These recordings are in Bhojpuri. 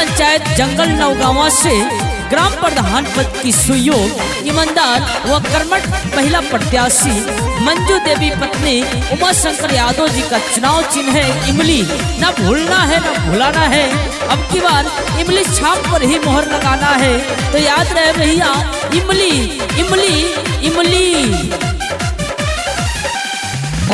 पंचायत जंगल नौगावा से ग्राम प्रधान पद की सुयोग ईमानदार व कर्मठ महिला प्रत्याशी मंजू देवी पत्नी उमा शंकर यादव जी का चुनाव चिन्ह है इमली। न भूलना है न भुलाना है, अब की बार इमली छाप पर ही मोहर लगाना है। तो याद रहे भैया, इमली इमली इमली।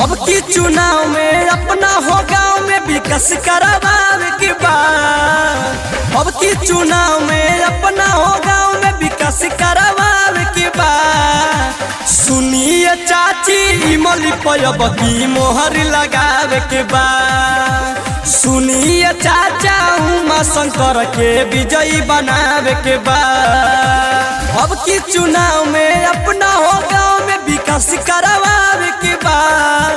अब की चुनाव में अपना हो गाँव में विकास करवावे के बाद। अब की चुनाव में अपना हो गाँव में विकास करवावे के बाद। सुनिए चाची इमली पयब की मोहर लगावे के बाद। सुनिए चाचा उमा शंकर के विजयी बनावे के बाद। अब की चुनाव में अपना हो गाँव में विकास करवावे के बाद।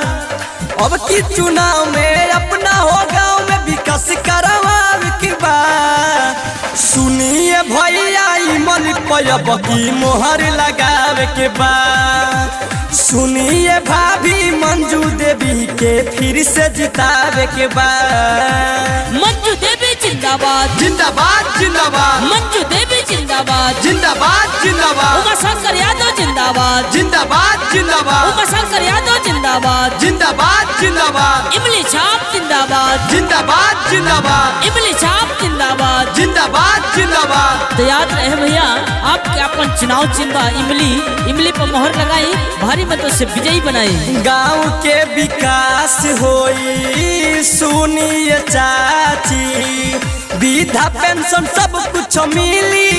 अब की चुनाव में अपना हो गाँव में विकास करवावे के बाद। सुनिए भैया इमली पयब की मोहर लगावे के बाद। सुनिए भाभी मंजू देवी के फिर से जितावे के बाद। मंजू देवी जिंदाबाद जिंदाबाद जिंदाबाद। मंजू देवी जिंदाबाद जिंदाबाद जिंदाबाद। उमा शंकर यादव जिंदाबाद जिंदाबाद जिंदाबाद। उमा शंकर यादव जिंदाबाद जिंदाबाद जिंदाबाद। इमली छाप जिंदाबाद जिंदाबाद जिंदाबाद। इमली छाप जिंदाबाद जिंदाबाद जिंदाबाद। तो याद रहे भैया, आपके अपन चुनाव चिन्ह इमली, इमली पर मोहर लगाई, भारी मतों से विजयी बनाई। गाँव के विकास होई सुनिए चाची, वृद्धा पेंशन सब कुछ मिली,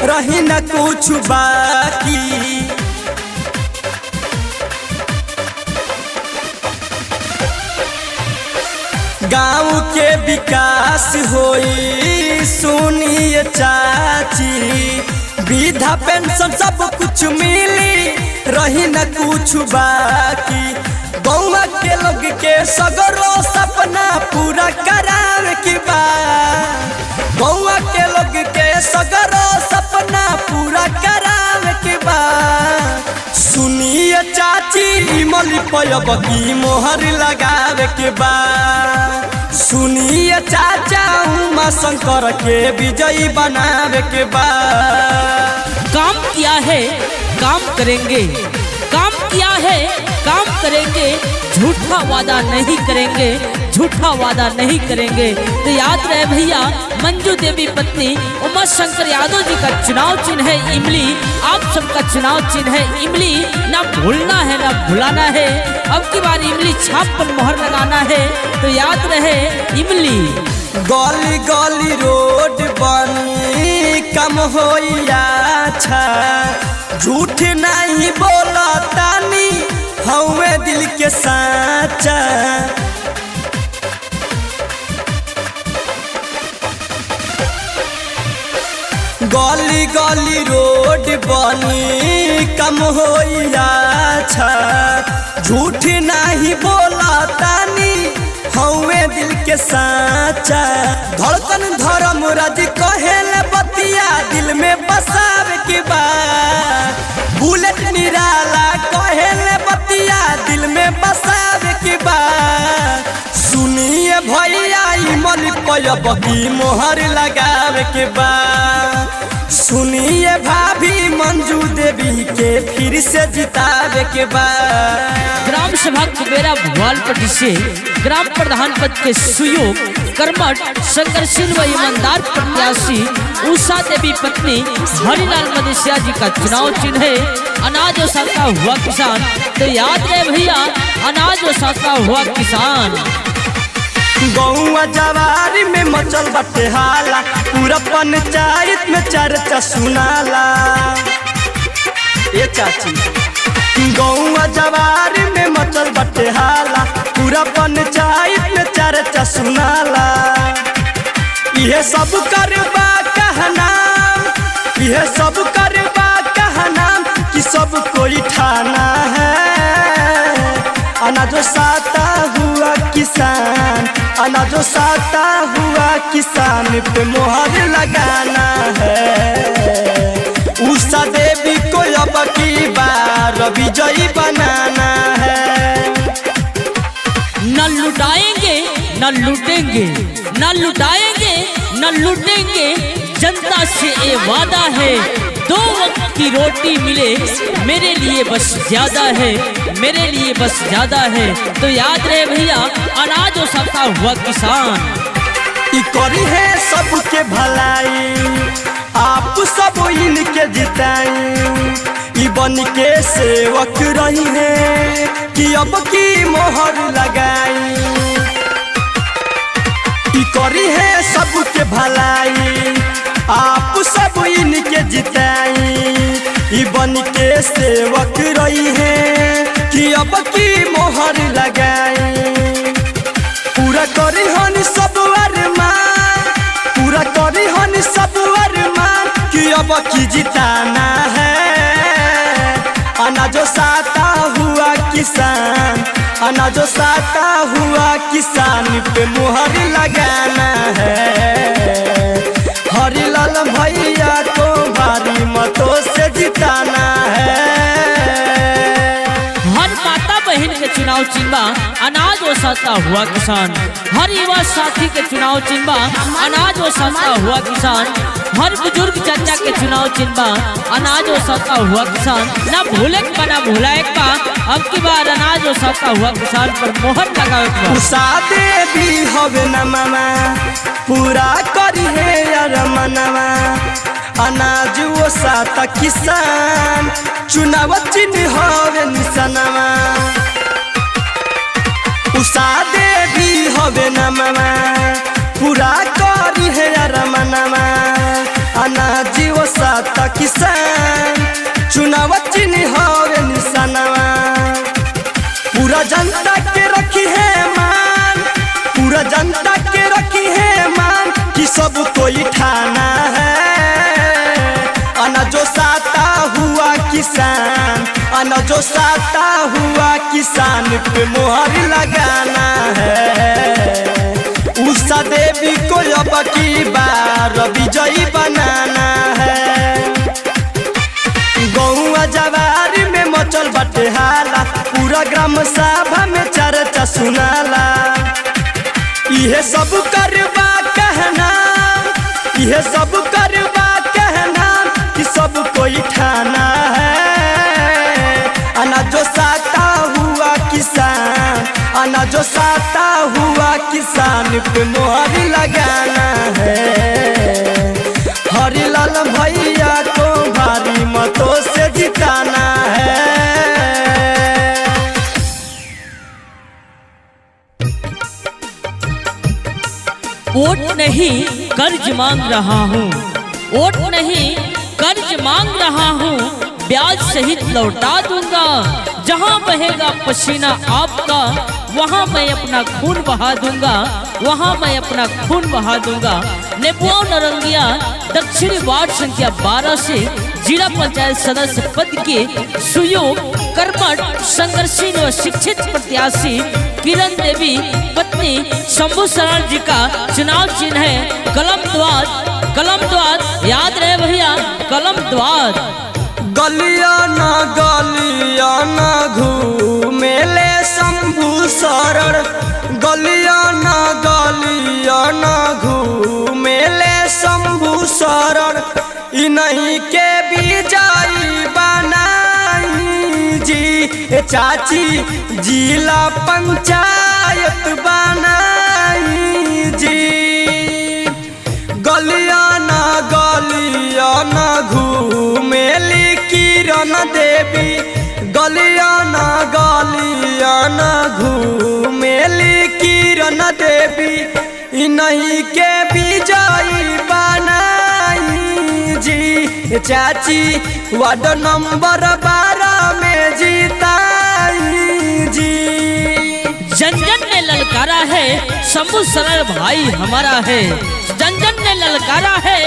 रही न कुछ बाकी। गाँव के विकास होई सुनिए चाची, वृद्धा पेंशन सब कुछ मिली, रही न कुछ बाकी। गौवा के लोग के सगरो सपना पूरा करावे के बाद। गौवा के लोग के सगरो सपना पूरा करावे के बाद। सुनिए चाची इमली पयब की मोहर लगावे के बाद। सुनिए चाचा उमा शंकर के विजयी बनावे के बाद। काम किया है काम करेंगे, काम किया है काम करेंगे, झूठा वादा नहीं करेंगे, झूठा वादा नहीं करेंगे। तो याद रहे भैया, मंजू देवी पत्नी उमा शंकर यादव जी का चुनाव चिन्ह है इमली। आप सबका चुनाव चिन्ह है इमली, ना भूलना है ना भुलाना है। अब की बार इमली छाप पर मोहर लगाना है। तो याद रहे इमली। गली गली रोड बनी कम होइया अच्छा, झूठ नहीं बोला तानी हमें दिल के साचा। गली गली रोड बनी कम होइया अच्छा, झूठ नहीं बोला तानी हमें दिल के साचा। धड़कन धर्म राज कहेले बतिया दिल में बसावे के बाद। बुलेट निराला कहेले बतिया दिल में बसावे के बाद। सुनिए भैया इमली पयब की मोहर लगावे के बाद। सुनिए भाभी मंजू देवी के फिर से जितावे के बाद। ग्राम सभा कुबेरा भोपालपट्टी से ग्राम प्रधान पद के सुयोग कर्मठ संघर्षशील व ईमानदार प्रत्याशी उषा देवी पत्नी हरिलाल मदेशिया जी का चुनाव चिन्ह है अनाज और सस्ता हुआ किसान। तो याद रहे भैया, अनाज और सस्ता हुआ किसान। गौवा जवारी में मचल बाटे हाला, पूरा पंचायत में चर्चा सुनाला। ये चाची गौवा जवारी में मचल बाटे हाला, पूरा पंचायत में चर्चा सुनाला। यह सब करबा कहना, यह सब करबा कहना कि सब कोई ठाना है। अनाज साता हुआ किसान, अनाज साता हुआ किसान पे मोहर लगाना है। उषा देवी को अब की बार विजयी बनाना है। न लुटाएंगे न लूटेंगे, न लुटाएंगे न लूटेंगे जनता से ये वादा है। 2 वक्त की रोटी मिले मेरे लिए बस ज्यादा है, मेरे लिए बस ज्यादा है। तो याद रहे भैया अनाज और सता हुआ किसान ई करी है सबके भलाई, आप सब इनके जिताई। ई बन के सेवक रही है कि अब की मोहर लगाई। ई करी है सबके भलाई, आप सब इनके जिताई। ई बन के सेवक रही है कि अब की मोहर लगाई। पूरा करी हन सब अरमान, पूरा करी हन सब अरमान कि अब की जिताना है। अनाजो साता हुआ किसान, अनाजो साता हुआ किसान पे मुहर लगाना है। हरिलाल भैया को भारी मतों से जिताना है। हर माता बहन के चुनाव चिन्ह अनाज और सता हुआ किसान, हर युवा साथी के चुनाव चिन्ह अनाज और सता हुआ किसान, हर बुजुर्ग चाचा के चुनाव चिन्ह अनाज और सता हुआ किसान। ना भूले का ना भुलाए का, अब की बार अनाज और सता हुआ किसान पर मोहर लगावे। उषा देवी हवे न मामा पूरा करी है यार मनवा। अनाज वो साता किसान चुनाव चिन्ह हवे निशानवा। उषा देवी हवे न मामा पूरा करी है यार मनवा। अनाज वो साता किसान चुनाव चिन्ह हवे निशानवा। पूरा जनता के रखी है मान, पूरा जनता के रखी है मान कि सब कोई ठाना है। अनाजो साता हुआ किसान, अनाजो साता हुआ किसान पे मोहर लगाना है। उषा देवी को अब की बार विजयी बनाना है। गौआ जवार में मचल बाटे हाला, पूरा ग्राम सभा में चर्चा सुनाला। इहे सब करवा कहना, इहे सब करवा कहना कि सब कोई ठाना है। अनाजो साता हुआ किसान, अनाजो साता हुआ किसान पे मोहर लगाना है। हरिलाल भैया को भारी मतों से जिताना है। वोट नहीं कर्ज मांग रहा हूँ, वोट नहीं कर्ज मांग रहा हूँ, ब्याज सहित लौटा दूंगा। जहाँ बहेगा पसीना आपका वहाँ मैं अपना खून बहा दूंगा, वहाँ मैं अपना खून बहा दूंगा। नेपुआ नरंगिया दक्षिणी वार्ड संख्या 12 से जिला पंचायत सदस्य पद के सुयोग कर्मठ संघर्षील व शिक्षित प्रत्याशी किरण देवी पत्नी शंभू शरण जी का चुनाव चिन्ह है कलम द्वार। कलम द्वार याद रहे भैया, कलम द्वार। गलिया ना घूमेले शंभू शरण, गलिया ना घूमेले शंभू शरण। इन्हीं के बिजाई बनाई जी चाची जिला पंचायत बनाई जी। गलिया ना घूमेली किरण देवी, गलिया ना घूमेली किरण देवी। इन्हीं के बिजाई बनाई जी चाची वार्ड नंबर 12 में जीताई जी। जन जन ने ललकारा है शंभू शरण भाई हमारा है, जन जन ने ललकारा है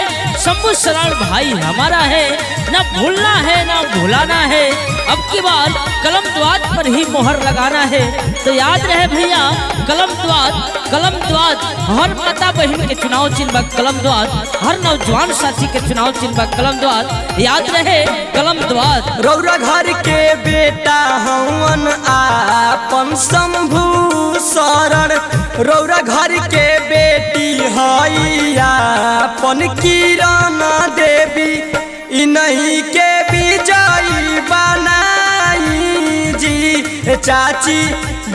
शंभू शरण भाई हमारा है। न भूलना है न भुलाना है, अब की बार कलम द्वार पर ही मोहर लगाना है। तो याद रहे भैया कलम द्वार, कलम द्वार। हर माता बहन के चुनाव चिन्ह कलम द्वार, हर नौजवान साथी के चुनाव चिन्ह कलम द्वार। याद रहे कलम द्वार। रौरा घर के बेटा हवन आपन शंभू शरण, रौरा घर के बेटी हईया आपन किरण देवी इन्हीं के विजयी बनाई जी। चाची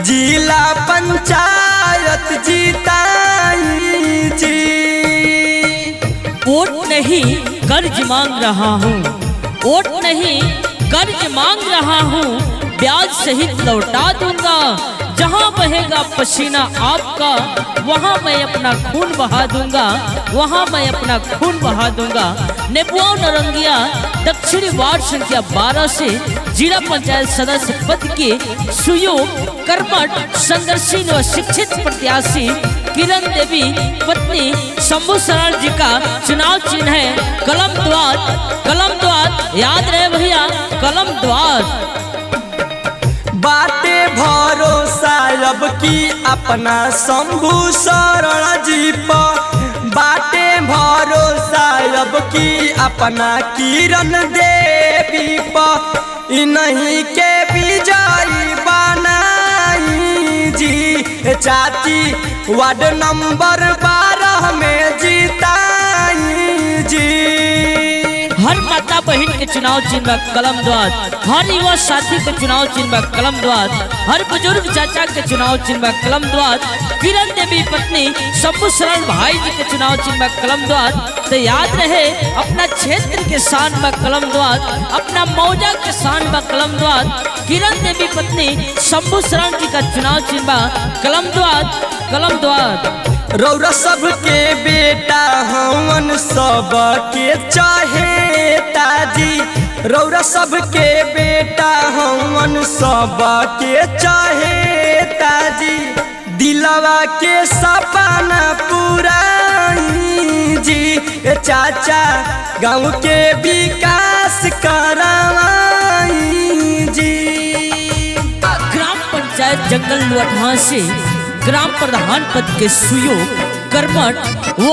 जिला पंचायत जीताई जी। वोट नहीं कर्ज मांग रहा हूँ, वोट नहीं कर्ज मांग रहा हूँ, ब्याज सहित लौटा दूंगा। जहाँ बहेगा पसीना आपका वहाँ मैं अपना खून बहा दूंगा, वहाँ मैं अपना खून बहा दूंगा। नेपुआ नरंगिया दक्षिणी वार्ड संख्या 12 से जिला पंचायत सदस्य पद के सुयोग कर्मठ संघर्षी व शिक्षित प्रत्याशी किरण देवी पत्नी शंभू शरण जी का चुनाव चिन्ह है कलम द्वार। कलम द्वार याद रहे भैया, कलम द्वार। बाटे भरोसा अब की अपना शंभू शरण जी पर, बाटे भरोसा अब की अपना किरण देवी पर, इन्हीं के विजयी बनाई जी। चाची वार्ड नंबर 12 में जीताई जी। हर माता बहन के चुनाव चिन्ह कलम द्वार, हर युवा साथी के चुनाव चिन्ह कलम द्वार, हर बुजुर्ग चाचा के चुनाव चिन्ह कलम द्वार, किरण देवी पत्नी शंभू शरण भाई जी के चुनाव चिन्ह कलम द्वार। तो याद रहे अपना क्षेत्र के शान में कलम द्वार, अपना मौजा के शान में कलम द्वार। किरण देवी पत्नी शंभू शरण जी का चुनाव चिन्ह कलम द्वार, कलम द्वार। रौरा सबके बेटा हवन सबके चाहे ताजी, रौरा सबके बेटा हवन सबके चाहे ताजी। दिलवा के सपना पुराई जी। चाचा गाँव के विकास करावाई जी। ग्राम पंचायत जंगल लुअठा से ग्राम प्रधान पद के सुयोग कर्मठ व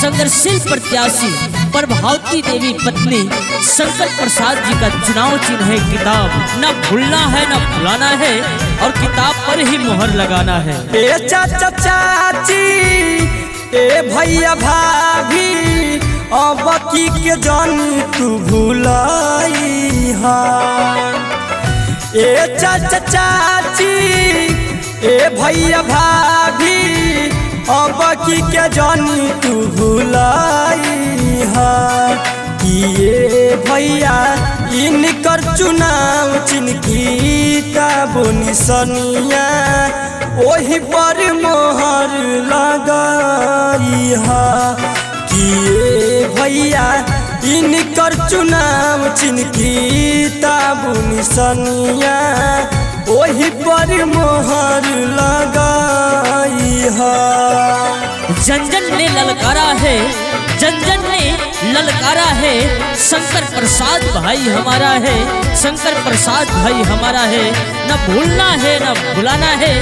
संघर्षशील प्रत्याशी प्रभावती देवी पत्नी शंकर प्रसाद जी का चुनाव चिन्ह है किताब। न भूलना है न भुलाना है और किताब पर ही मोहर लगाना है। ए चाचा चाची ए भैया भाभी अब की के जानी तू भुलाई हा। ए चाचा चाची ए भैया भाभी अब की के जानी तू भुलाई हा। ये भैया इनकर चुनाव चिन्ह किताब निसनिया ओही पर मोहर लगाई हा। ये भैया इनकर चुनाव चिन्ह किताब निसनिया ओही पर मोहर लगाई हा। जन जन ने ललकारा है, जन जन ने ललकारा है, शंकर प्रसाद भाई हमारा है, शंकर प्रसाद भाई हमारा है। न भूलना है न भुलाना है,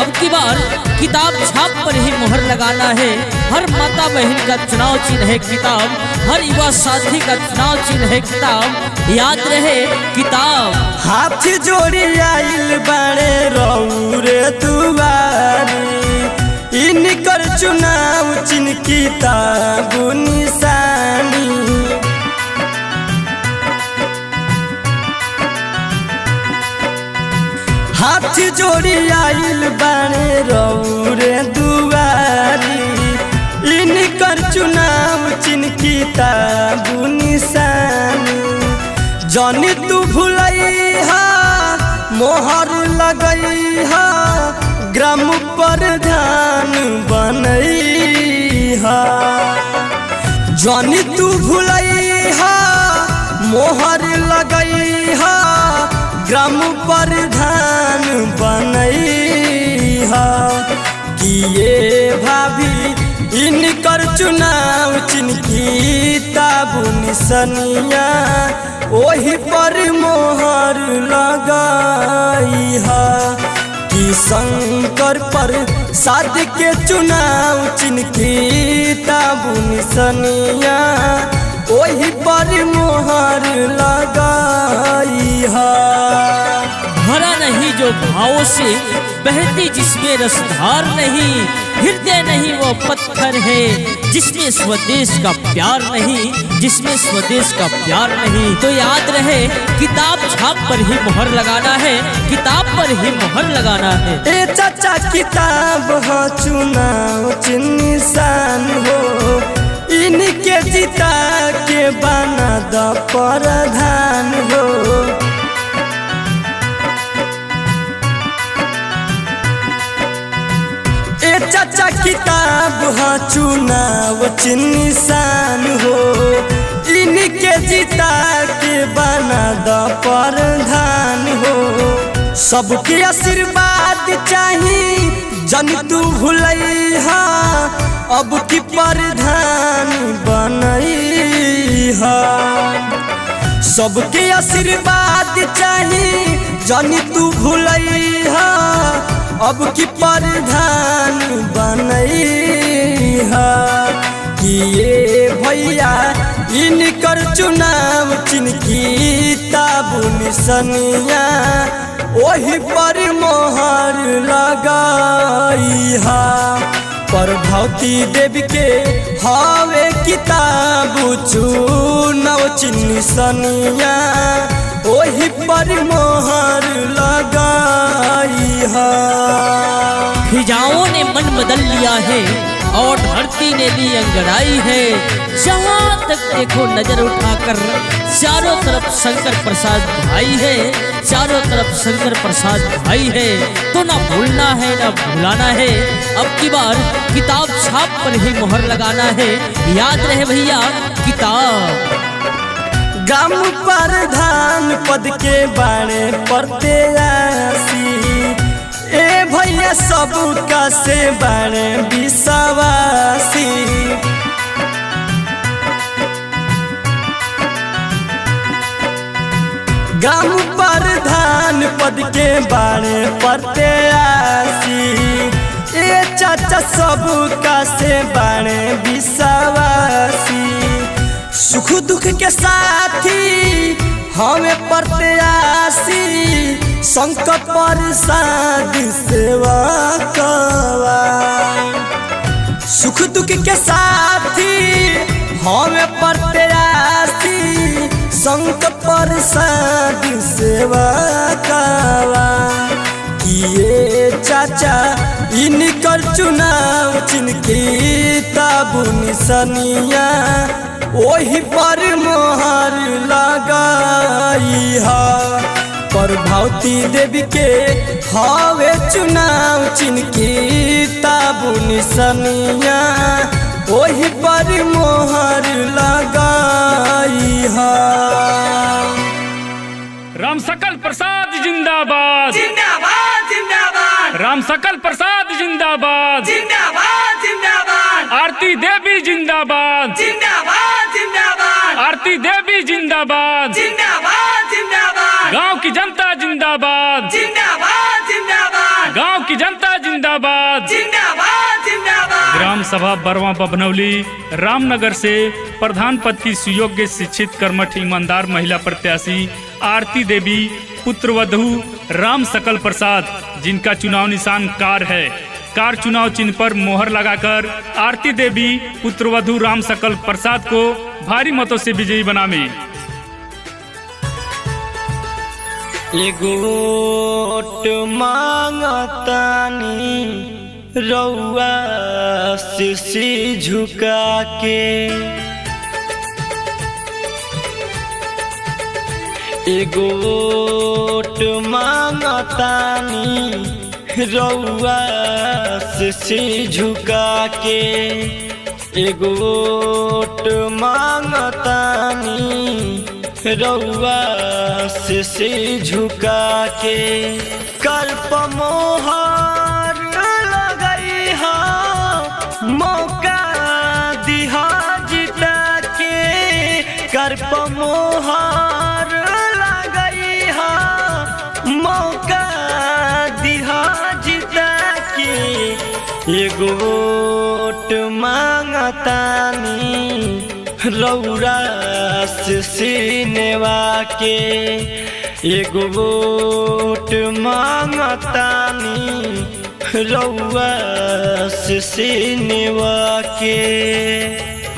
अब की बार किताब छाप पर ही मोहर लगाना है। हर माता बहन का चुनाव चिन्ह है किताब, हर युवा साथी का चुनाव चिन्ह है किताब। याद रहे किताब। हाथ जोड़ी आइल बाड़े रौरे दुआरी, इनकर चुनाव चिन्ह किताब निशानी। हाथ जोड़ी आइल बाड़े रौरे दुआरी, इनकर चुनाव चिन्ह किताब निशानी। जानी तू भुलई हा मोहर लगई हा, ग्राम प्रधान बनई हा। जानी तू भुलई हा मोहर लगई हा, ग्राम प्रधान बनई हा। किए भाभी इनकर चुनाव चिन्ह किताब निसनिया ओही पर मोहर लगाई हा। कि शंकर प्रसाद के चुनाव चिन्ह किताब निसनिया ओही पर मोहर लगाई हा। भरा नहीं जो भावों से बहती जिसमें रसधार नहीं, हृदय नहीं वो पत्थर है, जिसमें स्वदेश का प्यार नहीं, जिसमें स्वदेश का प्यार नहीं। तो याद रहे किताब छाप पर ही मोहर लगाना है, किताब पर ही मोहर लगाना है। ए चाचा किताब हो चुनाव चिन्ह निशान हो, इनके जिता के बना द प्रधान हो। ए चाचा किताब हो चुनाव चिन्ह निशान हो, इनके जिता के बना द प्रधान हो। सबके आशीर्वाद चाहिए जन तू भूलैहा, अब की प्रधान बनैहा। सबके आशीर्वाद चाहिए जन तू भूलैहा, अब की प्रधान बनैहा। किए भैया इनकर चुनाव चिन्ह किताब निशनिया, ओही पर मोहर लगाईहा। प्रभावती देवी के हावे किताब चुनाव चिन्ह निशनिया, ओही पर मोहर लगाईहा। फिजाओं ने मन बदल लिया है और धरती ने ली अंगड़ाई है। जहाँ तक देखो नजर उठाकर चारों तरफ शंकर प्रसाद भाई है, चारों तरफ शंकर प्रसाद भाई है। तो ना भूलना है ना भुलाना है, अब की बार किताब छाप पर ही मोहर लगाना है। याद रहे भैया किताब। ग्राम प्रधान पद के बारे पढ़ते आसी, ए भैया सबका से बारे विश्वासी। ग्राम प्रधान पद के बारे पढ़ते आसी, ए चाचा सबका से बारे विश्वासी। सुख दुख के साथी हमें पढ़ते आसी, संकट प्रसाद सेवा कवा। सुख दुख के साथी हमें पढ़ते आसी, संकट प्रसाद सेवा कवा। किए चाचा इनकर चुनाव चिन्ह किताब निशनिया, ओही पर मोहर लगाईहा। प्रभावती देवी के हावे चुनाव चिन्ह किताब निशनिया, ओही पर मोहर लगाईहा। राम सकल प्रसाद जिंदाबाद जिंदाबाद जिंदाबाद। राम सकल प्रसाद जिंदाबाद जिंदाबाद जिंदाबाद। आरती देवी जिंदाबाद जिंदाबाद जिंदाबाद। आरती देवी जिंदाबाद जिंदाबाद जिंदाबाद। गांव की जनता जिंदाबाद जिंदाबाद जिंदाबाद। गांव की जनता जिंदाबाद जिंदाबाद जिंदाबाद। ग्राम सभा बरवा बभनौली रामनगर से प्रधान पद की सुयोग्य शिक्षित कर्मठ ईमानदार महिला प्रत्याशी आरती देवी पुत्रवधू राम सकल प्रसाद, जिनका चुनाव निशान कार है। कार चुनाव चिन्ह पर मोहर लगाकर आरती देवी पुत्रवधू राम सकल प्रसाद को भारी मतों से विजयी बनावे। एगो वोट मांगतानी रउआ शीशी झुका के, एगो वोट मांगतानी रउआ शीशी झुका के, एगो वोट मांगतानी रउआ शीशी झुका के। कल्प मोहर लगई हा, मौका दिहा जिता के। कल्प मोहर लगई हा, मौका दिहा जिता के। एगो वोट मांगतानी रउरा शीशी नेवा के, एगो वोट मांगतानी रउआ से सिनेवा के।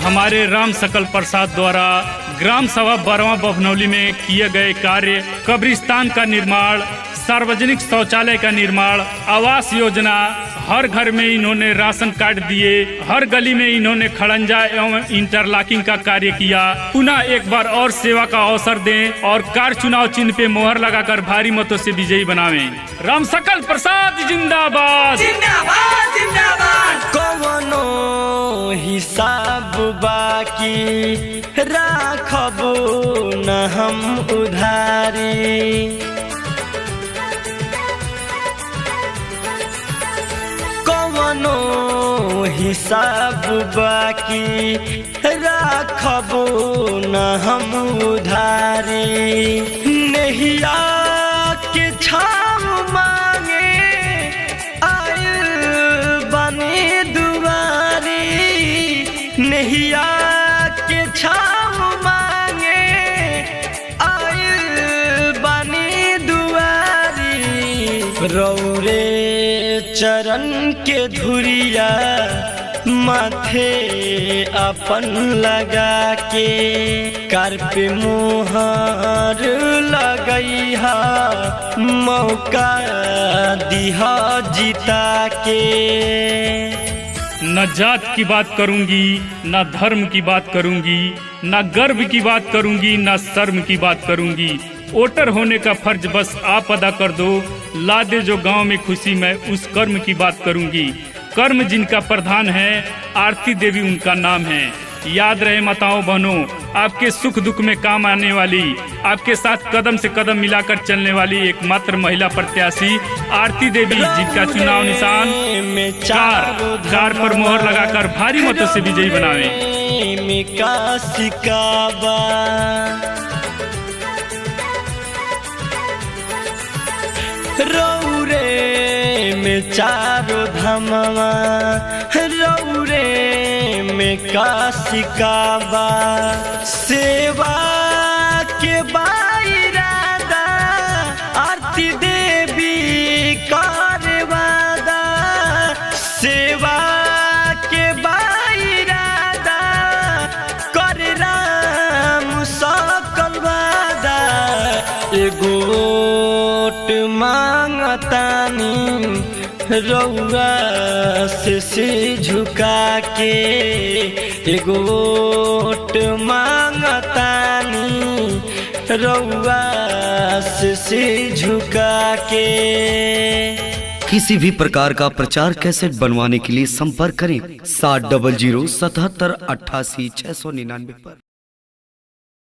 हमारे राम सकल प्रसाद द्वारा ग्राम सभा बरवा बभनौली में किए गए कार्य, कब्रिस्तान का निर्माण, सार्वजनिक शौचालय का निर्माण, आवास योजना, हर घर में इन्होंने राशन कार्ड दिए, हर गली में इन्होंने खड़ंजा एवं इंटरलॉकिंग का कार्य किया। पुनः एक बार और सेवा का अवसर दें और कार चुनाव चिन्ह पे मोहर लगाकर भारी मतों से विजयी बनावें। राम सकल प्रसाद जिंदाबाद जिंदाबाद जिंदाबाद। कवनो हिसाब बाकी राखबो न हम उधारी। कवनो हिसाब बाकी राखबो न हम उधारी। नहिया के छाव मांगे आयल बने दुआरी। नहिया के छाव मांगे आयल बने दुआरी। रौरे चरण के धुरिया माथे अपन लगा के, कर पे मोहर लगैहा मौका दिहा जिता के। न जात की बात करूंगी, न धर्म की बात करूंगी, न गर्व की बात करूंगी, न शर्म की बात करूंगी। वोटर होने का फर्ज बस आप अदा कर दो, ला दे जो गांव में खुशी, मैं उस कर्म की बात करूंगी। कर्म जिनका प्रधान है, आरती देवी उनका नाम है। याद रहे माताओं बहनों, आपके सुख दुख में काम आने वाली, आपके साथ कदम से कदम मिलाकर चलने वाली एकमात्र महिला प्रत्याशी आरती देवी, जिनका चुनाव निशान कार पर मोहर लगाकर भारी मतों से विजयी बनावे। रौरे में चारों धमवा, रौरे में काशी काबा। सेवा के बाइरादा आरती देवी कारवादा। सेवा के बाइरादा कर राम सकल वादा। एगो वोट मांगतानी रउआ से झुका के। एगो वोट मांगतानी रउआ से झुका के। किसी भी प्रकार का प्रचार कैसेट बनवाने के लिए संपर्क करें 7007788699 पर।